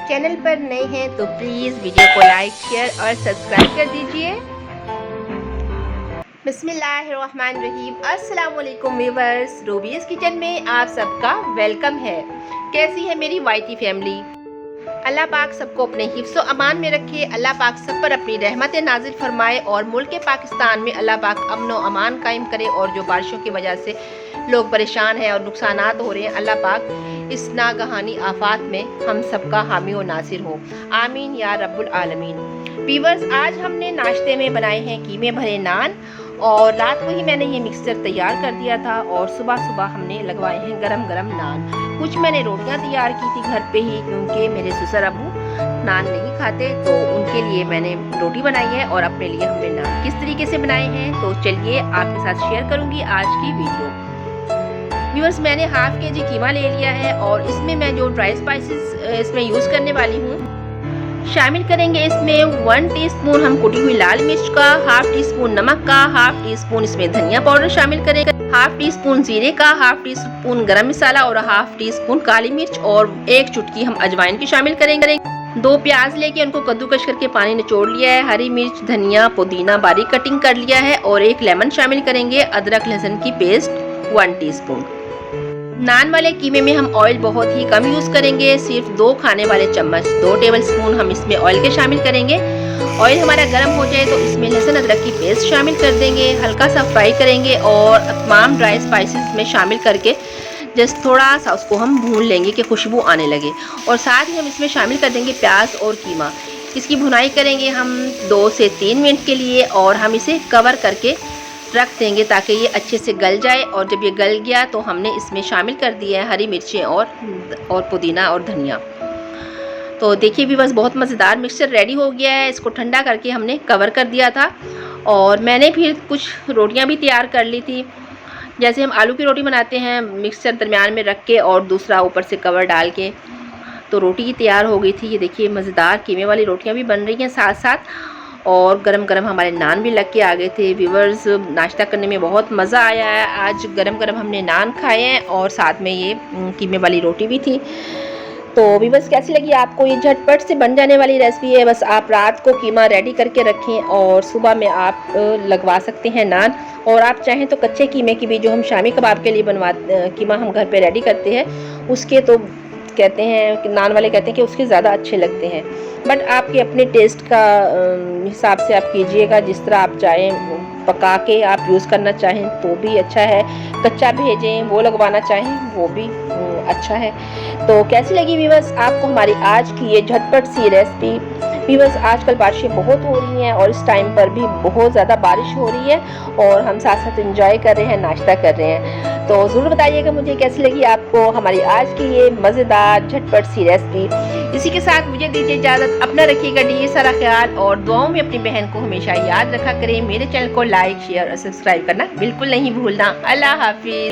Channel पर नए हैं तो प्लीज़ वीडियो को लाइक शेयर और सब्सक्राइब कर दीजिए। बिस्मिल्लाहिर्रहमानिर्रहीम। अस्सलाम वालेकुम व्यूअर्स, रूबीज़ किचन में आप सबका वेलकम है। कैसी है मेरी वाइटी फैमिली? अल्लाह पाक सबको अपने हिफ्ज़ो अमान में रखे। अल्लाह पाक सब पर अपनी रहमत नाजिल फरमाए और मुल्क पाकिस्तान में अल्लाह पाक अमन व अमान कायम करे। और जो बारिशों की वजह से लोग परेशान हैं और नुकसानात हो रहे हैं, अल्लाह पाक इस नागहानी आफात में हम सबका हामी व नासिर हो, आमीन या रब्बुल आलमीन। व्यूअर्स, आज हमने नाश्ते में बनाए हैं कीमे भरे नान और रात को ही मैंने ये मिक्सचर तैयार कर दिया था और सुबह सुबह हमने लगवाए हैं गरम गरम नान। कुछ मैंने रोटियां तैयार की थी घर पे ही, क्योंकि मेरे ससुर अबू नान नहीं खाते, तो उनके लिए मैंने रोटी बनाई है और अपने लिए हमने नान किस तरीके से बनाए हैं तो चलिए आपके साथ शेयर करूंगी आज की वीडियो। व्यूअर्स, मैंने हाफ केजी कीमा ले लिया है और इसमें मैं जो ड्राई स्पाइसेस इसमें यूज़ करने वाली हूँ शामिल करेंगे। इसमें 1 टीस्पून हम कुटी हुई लाल मिर्च का, हाफ टी स्पून नमक का, हाफ टी स्पून इसमें धनिया पाउडर शामिल करेंगे, हाफ टी स्पून जीरे का, हाफ टी स्पून गरम मसाला और हाफ टी स्पून काली मिर्च और 1 चुटकी हम अजवाइन की शामिल करेंगे। 2 प्याज लेके उनको कद्दूकश करके पानी निचोड़ लिया है, हरी मिर्च धनिया पुदीना बारीक कटिंग कर लिया है और 1 लेमन शामिल करेंगे। अदरक लहसुन की पेस्ट 1 टीस्पून। नान वाले कीमे में हम ऑयल बहुत ही कम यूज़ करेंगे, सिर्फ 2 खाने वाले चम्मच 2 टेबल स्पून हम इसमें ऑयल के शामिल करेंगे। ऑयल हमारा गर्म हो जाए तो इसमें लहसुन अदरक की पेस्ट शामिल कर देंगे, हल्का सा फ्राई करेंगे और तमाम ड्राई स्पाइसेस में शामिल करके जस्ट थोड़ा सा उसको हम भून लेंगे कि खुशबू आने लगे। और साथ ही हम इसमें शामिल कर देंगे प्याज और कीमा। इसकी भुनाई करेंगे हम 2 से 3 मिनट के लिए और हम इसे कवर करके रख देंगे ताकि ये अच्छे से गल जाए। और जब ये गल गया तो हमने इसमें शामिल कर दिया है हरी मिर्चें और पुदीना और धनिया। तो देखिए भी बस बहुत मज़ेदार मिक्सचर रेडी हो गया है। इसको ठंडा करके हमने कवर कर दिया था और मैंने फिर कुछ रोटियां भी तैयार कर ली थी। जैसे हम आलू की रोटी बनाते हैं, मिक्सचर दरमियान में रख के और दूसरा ऊपर से कवर डाल के, तो रोटी तैयार हो गई थी। ये देखिए मज़ेदार कीमे वाली रोटियाँ भी बन रही हैं साथ साथ और गरम गरम हमारे नान भी लग के आ गए थे। व्यूअर्स, नाश्ता करने में बहुत मज़ा आया है। आज गरम गरम हमने नान खाए हैं और साथ में ये कीमे वाली रोटी भी थी। तो व्यूअर्स, कैसी लगी आपको? ये झटपट से बन जाने वाली रेसिपी है। बस आप रात को कीमा रेडी करके रखें और सुबह में आप लगवा सकते हैं नान। और आप चाहें तो कच्चे कीमे की भी, जो हम शामी कबाब के लिए कीमा हम घर पे रेडी करते हैं, उसके तो कहते हैं कि नान वाले कहते हैं कि उसके ज़्यादा अच्छे लगते हैं। बट आपके अपने टेस्ट का हिसाब से आप कीजिएगा, जिस तरह आप चाहें पका के आप यूज़ करना चाहें तो भी अच्छा है, कच्चा भेजें वो लगवाना चाहें वो भी अच्छा है। तो कैसी लगी व्यूअर्स आपको हमारी आज की ये झटपट सी रेसिपी? व्यूअर्स, आजकल बारिशें बहुत हो रही हैं और इस टाइम पर भी बहुत ज़्यादा बारिश हो रही है और हम साथ साथ एंजॉय कर रहे हैं, नाश्ता कर रहे हैं। तो ज़रूर बताइएगा मुझे कैसी लगी आपको हमारी आज की ये मज़ेदार झटपट सी रेसिपी। इसी के साथ मुझे दीजिए इजाज़त। अपना रखिएगा ढेर सारा ख्याल और दुआओं में अपनी बहन को हमेशा याद रखा करें। मेरे चैनल को लाइक शेयर और सब्सक्राइब करना बिल्कुल नहीं भूलना। अल्लाह हाफिज़।